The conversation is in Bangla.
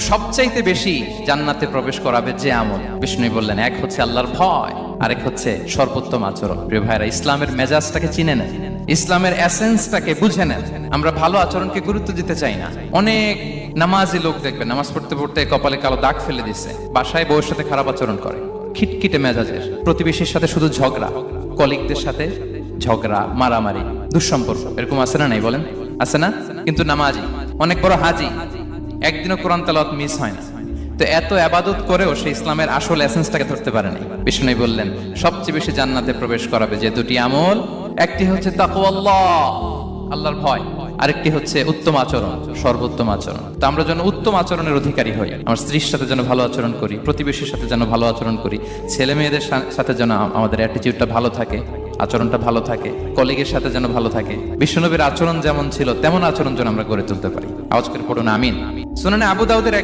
সবচাইতে বেশি জান্নাতে প্রবেশ করাবে যে আমল, বিষ্ণু বললেন, এক হচ্ছে আল্লাহর ভয়, আরেক হচ্ছে সর্বোত্তম আচরণ। প্রিয় ভাইরা, ইসলামের মেজাজটাকে চিনে নেন, ইসলামের এসেন্সটাকে বুঝে নেন। আমরা ভালো আচরণকে গুরুত্ব দিতে চাই না। অনেক নামাজি লোক দেখবেন নামাজ পড়তে পড়তে কপালে কালো দাগ ফেলে দিচ্ছে, বাসায় বউয়ের সাথে খারাপ আচরণ করে, খিটখিটে মেজাজের, প্রতিবেশীর সাথে শুধু ঝগড়া, কলিগদের সাথে ঝগড়া, মারামারি, দুঃসম্পর্ক। এরকম আছে না? নাই বলেন, আছে না? কিন্তু নামাজি, অনেক বড় হাজি, একদিনও কোরআন তেলাওয়াত মিস হয় না। তো এত ইবাদত করেও সে ইসলামের আসল এসেন্সটাকে ধরতে পারে নাই। বিষ্ণু বললেন, সবচেয়ে বেশি জান্নাতে প্রবেশ করাবে যে দুটি আমল, একটি হচ্ছে তাকওয়াল্লাহ, আল্লাহর ভয়, আরেকটি হচ্ছে উত্তম আচরণ, সর্বোত্তম আচরণ। তো আমরা যেন উত্তম আচরণের অধিকারী হই। আমার স্ত্রীর সাথে যেন ভালো আচরণ করি, প্রতিবেশীর সাথে যেন ভালো আচরণ করি, ছেলে মেয়েদের সাথে যেন আমাদের অ্যাটিটিউডটা ভালো থাকে, আচরণটা ভালো থাকে, কলিগের সাথে যেন ভালো থাকে। বিশ্বনবীর আচরণ যেমন ছিল তেমন আচরণ যেন আমরা গড়ে তুলতে পারি। আওয়াজ করে পড়ুন আমিন। সুনানে আবু দাউদের এক